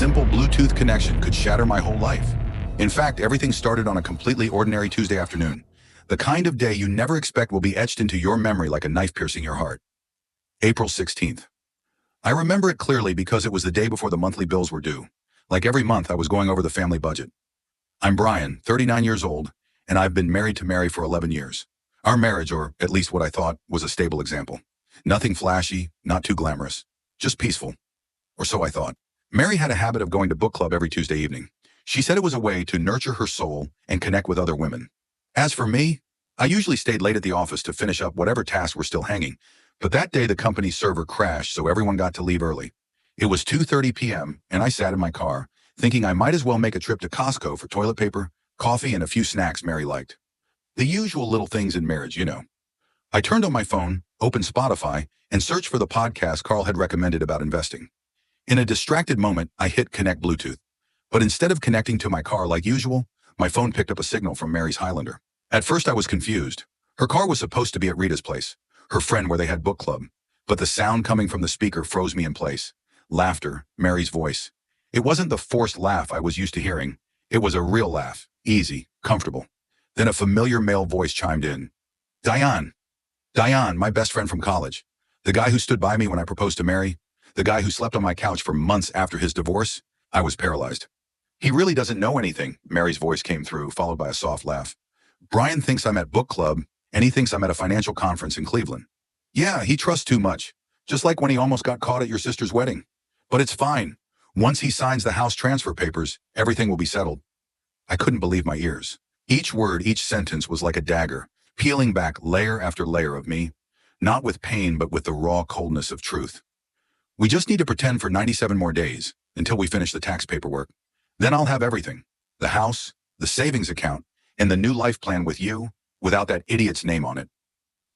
simple Bluetooth connection could shatter my whole life. In fact, everything started on a completely ordinary Tuesday afternoon. The kind of day you never expect will be etched into your memory like a knife piercing your heart. April 16th. I remember it clearly because it was the day before the monthly bills were due. Like every month, I was going over the family budget. I'm Brian, 39 years old, and I've been married to Mary for 11 years. Our marriage, or at least what I thought, was a stable example. Nothing flashy, not too glamorous, just peaceful. Or so I thought. Mary had a habit of going to book club every Tuesday evening. She said it was a way to nurture her soul and connect with other women. As for me, I usually stayed late at the office to finish up whatever tasks were still hanging, but that day the company's server crashed, so everyone got to leave early. It was 2:30 p.m., and I sat in my car, thinking I might as well make a trip to Costco for toilet paper, coffee, and a few snacks Mary liked. The usual little things in marriage, you know. I turned on my phone, opened Spotify, and searched for the podcast Carl had recommended about investing. In a distracted moment, I hit connect Bluetooth. But instead of connecting to my car like usual, my phone picked up a signal from Mary's Highlander. At first I was confused. Her car was supposed to be at Rita's place, her friend where they had book club. But the sound coming from the speaker froze me in place. Laughter, Mary's voice. It wasn't the forced laugh I was used to hearing. It was a real laugh, easy, comfortable. Then a familiar male voice chimed in. Diane. Diane, my best friend from college. The guy who stood by me when I proposed to Mary. The guy who slept on my couch for months after his divorce. I was paralyzed. He really doesn't know anything, Mary's voice came through, followed by a soft laugh. Brian thinks I'm at book club, and he thinks I'm at a financial conference in Cleveland. Yeah, he trusts too much, just like when he almost got caught at your sister's wedding. But it's fine. Once he signs the house transfer papers, everything will be settled. I couldn't believe my ears. Each word, each sentence was like a dagger, peeling back layer after layer of me, not with pain, but with the raw coldness of truth. We just need to pretend for 97 more days, until we finish the tax paperwork. Then I'll have everything. The house, the savings account, and the new life plan with you, without that idiot's name on it.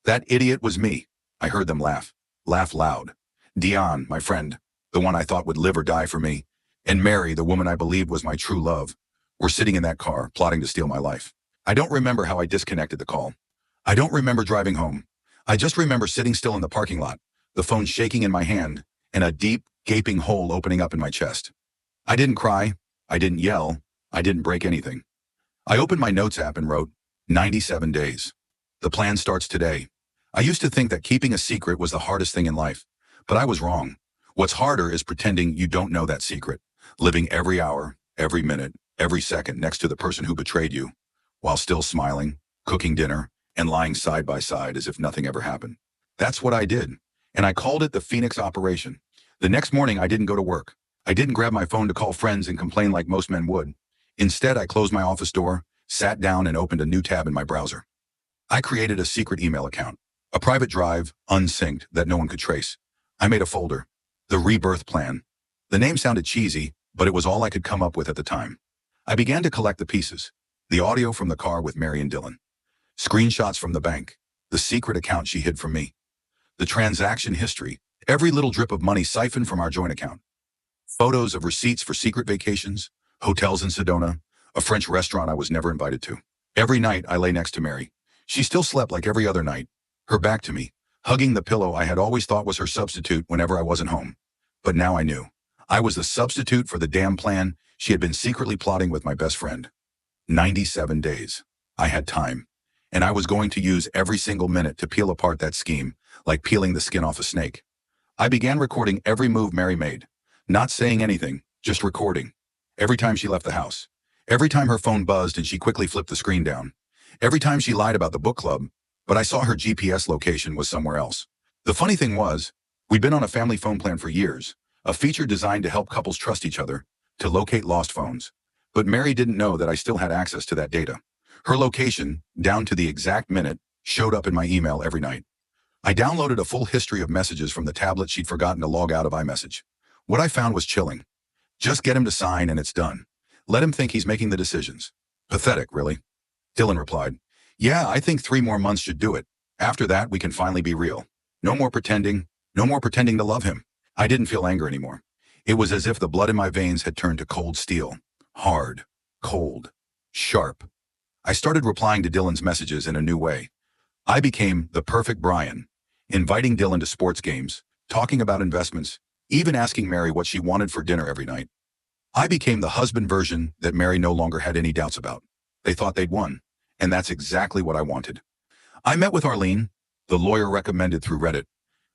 That idiot was me. I heard them laugh. Laugh loud. Dion, my friend, the one I thought would live or die for me, and Mary, the woman I believed was my true love, were sitting in that car, plotting to steal my life. I don't remember how I disconnected the call. I don't remember driving home. I just remember sitting still in the parking lot, the phone shaking in my hand, and a deep, gaping hole opening up in my chest. I didn't cry. I didn't yell. I didn't break anything. I opened my notes app and wrote, 97 days. The plan starts today. I used to think that keeping a secret was the hardest thing in life, but I was wrong. What's harder is pretending you don't know that secret, living every hour, every minute, every second next to the person who betrayed you, while still smiling, cooking dinner, and lying side by side as if nothing ever happened. That's what I did, and I called it the Phoenix Operation. The next morning, I didn't go to work. I didn't grab my phone to call friends and complain like most men would. Instead, I closed my office door, sat down, and opened a new tab in my browser. I created a secret email account, a private drive, unsynced, that no one could trace. I made a folder, The Rebirth Plan. The name sounded cheesy, but it was all I could come up with at the time. I began to collect the pieces, the audio from the car with Mary and Dylan, screenshots from the bank, the secret account she hid from me, the transaction history, every little drip of money siphoned from our joint account, photos of receipts for secret vacations, hotels in Sedona, a French restaurant I was never invited to. Every night I lay next to Mary. She still slept like every other night, her back to me, hugging the pillow I had always thought was her substitute whenever I wasn't home. But now I knew. I was the substitute for the damn plan she had been secretly plotting with my best friend. 97 days. I had time. And I was going to use every single minute to peel apart that scheme, like peeling the skin off a snake. I began recording every move Mary made, not saying anything, just recording. Every time she left the house. Every time her phone buzzed and she quickly flipped the screen down. Every time she lied about the book club, but I saw her GPS location was somewhere else. The funny thing was, we'd been on a family phone plan for years, a feature designed to help couples trust each other, to locate lost phones. But Mary didn't know that I still had access to that data. Her location, down to the exact minute, showed up in my email every night. I downloaded a full history of messages from the tablet she'd forgotten to log out of iMessage. What I found was chilling. Just get him to sign and it's done. Let him think he's making the decisions. Pathetic, really. Dylan replied, yeah, I think 3 more months should do it. After that, we can finally be real. No more pretending to love him. I didn't feel anger anymore. It was as if the blood in my veins had turned to cold steel. Hard, cold, sharp. I started replying to Dylan's messages in a new way. I became the perfect Brian, inviting Dylan to sports games, talking about investments, even asking Mary what she wanted for dinner every night. I became the husband version that Mary no longer had any doubts about. They thought they'd won, and that's exactly what I wanted. I met with Arlene, the lawyer recommended through Reddit.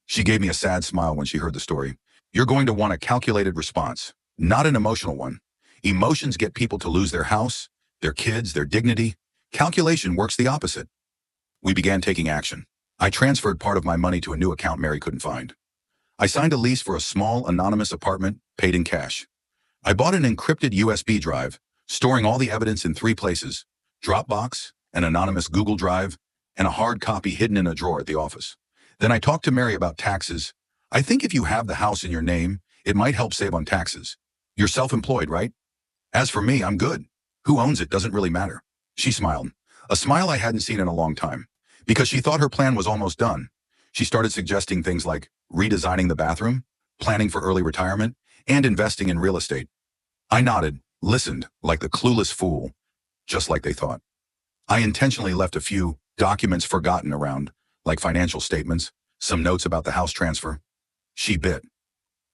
She gave me a sad smile when she heard the story. You're going to want a calculated response, not an emotional one. Emotions get people to lose their house, their kids, their dignity. Calculation works the opposite. We began taking action. I transferred part of my money to a new account Mary couldn't find. I signed a lease for a small, anonymous apartment, paid in cash. I bought an encrypted USB drive, storing all the evidence in 3 places: Dropbox, an anonymous Google Drive, and a hard copy hidden in a drawer at the office. Then I talked to Mary about taxes. I think if you have the house in your name, it might help save on taxes. You're self-employed, right? As for me, I'm good. Who owns it doesn't really matter. She smiled, a smile I hadn't seen in a long time, because she thought her plan was almost done. She started suggesting things like redesigning the bathroom, planning for early retirement, and investing in real estate. I nodded, listened, like the clueless fool, just like they thought. I intentionally left a few documents forgotten around, like financial statements, some notes about the house transfer. She bit.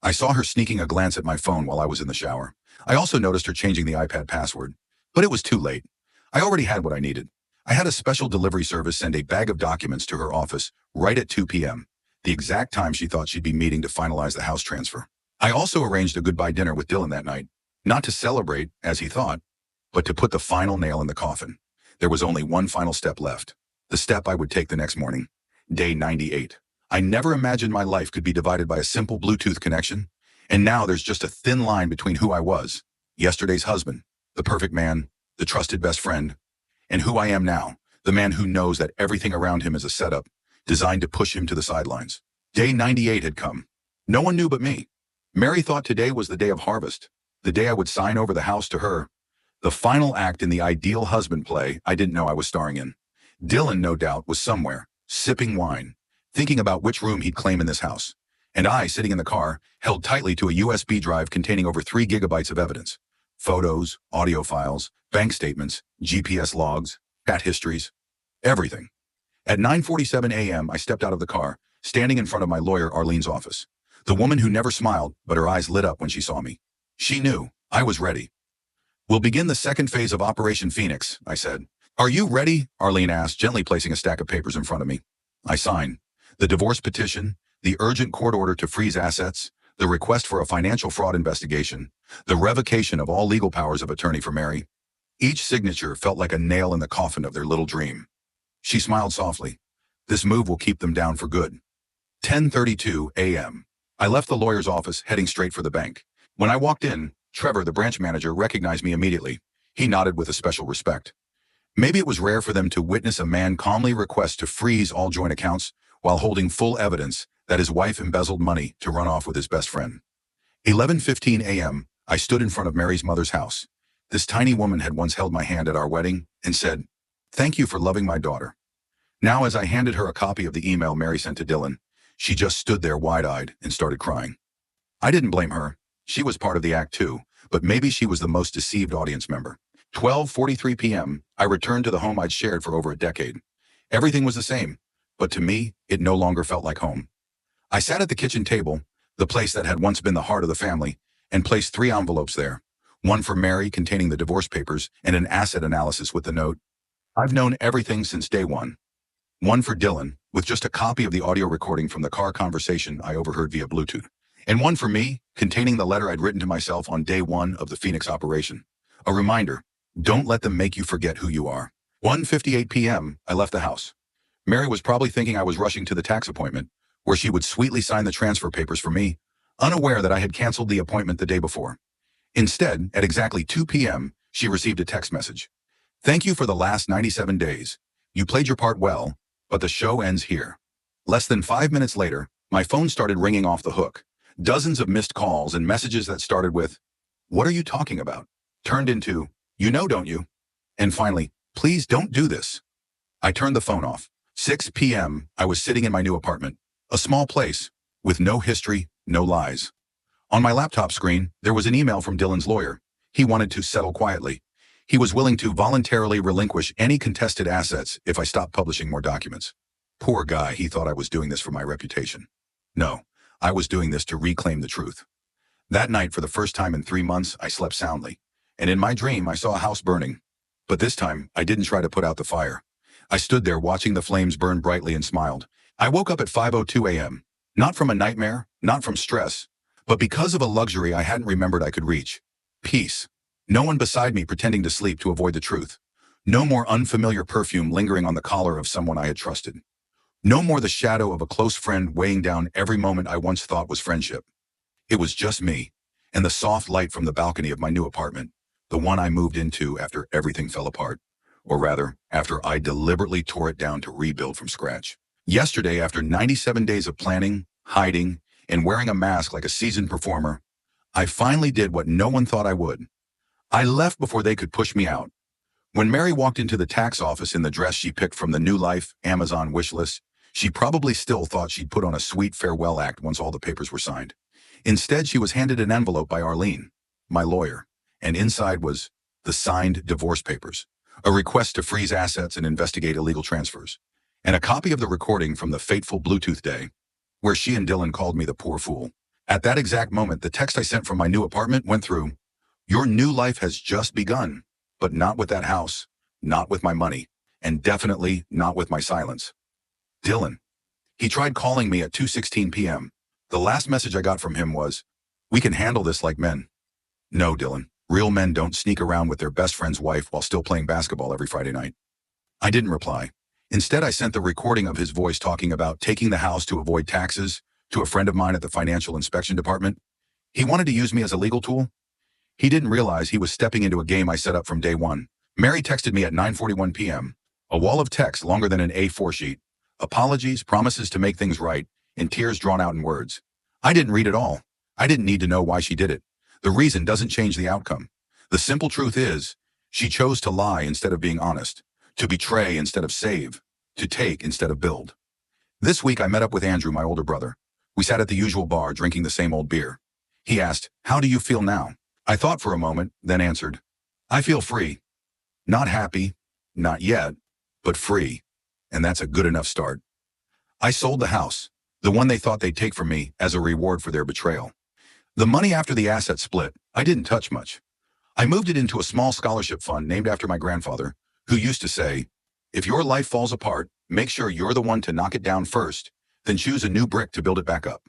I saw her sneaking a glance at my phone while I was in the shower. I also noticed her changing the iPad password, but it was too late. I already had what I needed. I had a special delivery service send a bag of documents to her office right at 2 p.m., the exact time she thought she'd be meeting to finalize the house transfer. I also arranged a goodbye dinner with Dylan that night, not to celebrate, as he thought, but to put the final nail in the coffin. There was only one final step left, the step I would take the next morning, day 98. I never imagined my life could be divided by a simple Bluetooth connection, and now there's just a thin line between who I was, yesterday's husband, the perfect man, the trusted best friend, and who I am now, the man who knows that everything around him is a setup, designed to push him to the sidelines. Day 98 had come. No one knew but me. Mary thought today was the day of harvest, the day I would sign over the house to her, the final act in the ideal husband play I didn't know I was starring in. Dylan, no doubt, was somewhere, sipping wine, thinking about which room he'd claim in this house. And I, sitting in the car, held tightly to a USB drive containing over 3 gigabytes of evidence. Photos, audio files, bank statements, GPS logs, chat histories, everything. At 9:47 a.m., I stepped out of the car, standing in front of my lawyer Arlene's office. The woman who never smiled, but her eyes lit up when she saw me. She knew I was ready. We'll begin the second phase of Operation Phoenix, I said. Are you ready? Arlene asked, gently placing a stack of papers in front of me. I signed. The divorce petition, the urgent court order to freeze assets, the request for a financial fraud investigation, the revocation of all legal powers of attorney for Mary. Each signature felt like a nail in the coffin of their little dream. She smiled softly. This move will keep them down for good. 10:32 a.m. I left the lawyer's office, heading straight for the bank. When I walked in, Trevor, the branch manager, recognized me immediately. He nodded with a special respect. Maybe it was rare for them to witness a man calmly request to freeze all joint accounts while holding full evidence that his wife embezzled money to run off with his best friend. 11:15 a.m., I stood in front of Mary's mother's house. This tiny woman had once held my hand at our wedding and said, "Thank you for loving my daughter." Now, as I handed her a copy of the email Mary sent to Dylan, she just stood there wide-eyed and started crying. I didn't blame her. She was part of the act too, but maybe she was the most deceived audience member. 12:43 p.m., I returned to the home I'd shared for over a decade. Everything was the same, but to me, it no longer felt like home. I sat at the kitchen table, the place that had once been the heart of the family, and placed 3 envelopes there. One for Mary containing the divorce papers and an asset analysis with the note, "I've known everything since day one." One for Dylan, with just a copy of the audio recording from the car conversation I overheard via Bluetooth. And one for me, containing the letter I'd written to myself on day 1 of the Phoenix operation. A reminder, don't let them make you forget who you are. 1:58 p.m., I left the house. Mary was probably thinking I was rushing to the tax appointment, where she would sweetly sign the transfer papers for me, unaware that I had canceled the appointment the day before. Instead, at exactly 2 p.m., she received a text message. "Thank you for the last 97 days. You played your part well, but the show ends here." Less than 5 minutes later, my phone started ringing off the hook. Dozens of missed calls and messages that started with, "What are you talking about?" turned into, "You know, don't you?" And finally, "Please don't do this." I turned the phone off. 6 p.m., I was sitting in my new apartment, a small place, with no history, no lies. On my laptop screen, there was an email from Dylan's lawyer. He wanted to settle quietly. He was willing to voluntarily relinquish any contested assets if I stopped publishing more documents. Poor guy, he thought I was doing this for my reputation. No, I was doing this to reclaim the truth. That night, for the first time in 3 months, I slept soundly. And in my dream, I saw a house burning. But this time, I didn't try to put out the fire. I stood there watching the flames burn brightly and smiled. I woke up at 5:02 a.m. Not from a nightmare, not from stress, but because of a luxury I hadn't remembered I could reach. Peace. No one beside me pretending to sleep to avoid the truth. No more unfamiliar perfume lingering on the collar of someone I had trusted. No more the shadow of a close friend weighing down every moment I once thought was friendship. It was just me, and the soft light from the balcony of my new apartment, the one I moved into after everything fell apart. Or rather, after I deliberately tore it down to rebuild from scratch. Yesterday, after 97 days of planning, hiding, and wearing a mask like a seasoned performer, I finally did what no one thought I would. I left before they could push me out. When Mary walked into the tax office in the dress she picked from the New Life Amazon wish list, she probably still thought she'd put on a sweet farewell act once all the papers were signed. Instead, she was handed an envelope by Arlene, my lawyer, and inside was the signed divorce papers, a request to freeze assets and investigate illegal transfers, and a copy of the recording from the fateful Bluetooth day, where she and Dylan called me the poor fool. At that exact moment, the text I sent from my new apartment went through. Your new life has just begun, but not with that house, not with my money, and definitely not with my silence. Dylan. He tried calling me at 2:16 p.m. The last message I got from him was, "We can handle this like men." No, Dylan. Real men don't sneak around with their best friend's wife while still playing basketball every Friday night. I didn't reply. Instead, I sent the recording of his voice talking about taking the house to avoid taxes to a friend of mine at the financial inspection department. He wanted to use me as a legal tool. He didn't realize he was stepping into a game I set up from day one. Mary texted me at 9:41 p.m. A wall of text longer than an A4 sheet. Apologies, promises to make things right, and tears drawn out in words. I didn't read it all. I didn't need to know why she did it. The reason doesn't change the outcome. The simple truth is, she chose to lie instead of being honest, to betray instead of save, to take instead of build. This week I met up with Andrew, my older brother. We sat at the usual bar drinking the same old beer. He asked, "How do you feel now?" I thought for a moment, then answered, "I feel free. Not happy, not yet, but free. And that's a good enough start." I sold the house, the one they thought they'd take from me as a reward for their betrayal. The money after the asset split, I didn't touch much. I moved it into a small scholarship fund named after my grandfather, who used to say, "If your life falls apart, make sure you're the one to knock it down first, then choose a new brick to build it back up."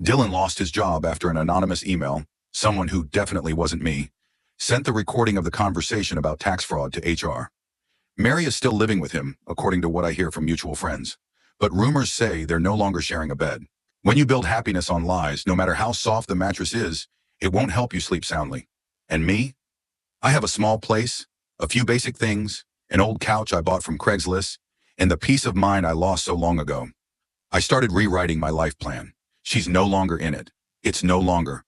Dylan lost his job after an anonymous email, someone who definitely wasn't me, sent the recording of the conversation about tax fraud to HR. Mary is still living with him, according to what I hear from mutual friends. But rumors say they're no longer sharing a bed. When you build happiness on lies, no matter how soft the mattress is, it won't help you sleep soundly. And me? I have a small place, a few basic things, an old couch I bought from Craigslist, and the peace of mind I lost so long ago. I started rewriting my life plan. She's no longer in it. It's no longer,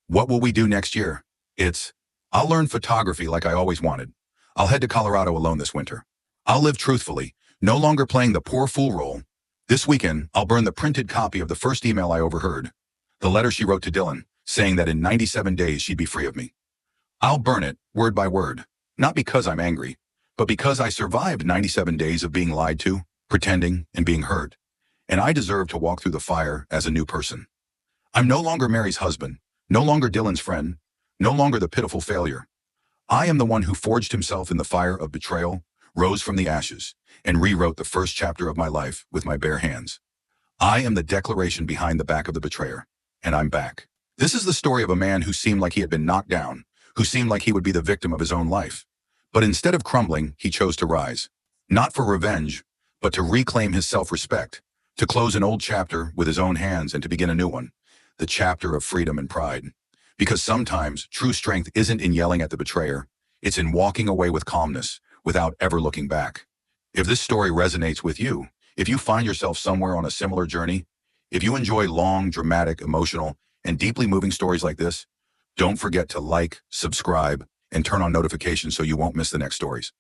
"What will we do next year?" It's, "I'll learn photography like I always wanted. I'll head to Colorado alone this winter. I'll live truthfully, no longer playing the poor fool role. This weekend, I'll burn the printed copy of the first email I overheard, the letter she wrote to Dylan, saying that in 97 days she'd be free of me. I'll burn it, word by word, not because I'm angry, but because I survived 97 days of being lied to, pretending, and being hurt. And I deserve to walk through the fire as a new person. I'm no longer Mary's husband, no longer Dylan's friend, no longer the pitiful failure. I am the one who forged himself in the fire of betrayal, rose from the ashes, and rewrote the first chapter of my life with my bare hands. I am the declaration behind the back of the betrayer, and I'm back. This is the story of a man who seemed like he had been knocked down, who seemed like he would be the victim of his own life. But instead of crumbling, he chose to rise. Not for revenge, but to reclaim his self-respect, to close an old chapter with his own hands and to begin a new one, the chapter of freedom and pride. Because sometimes true strength isn't in yelling at the betrayer, it's in walking away with calmness, without ever looking back. If this story resonates with you, if you find yourself somewhere on a similar journey, if you enjoy long, dramatic, emotional, and deeply moving stories like this, don't forget to like, subscribe, and turn on notifications so you won't miss the next stories.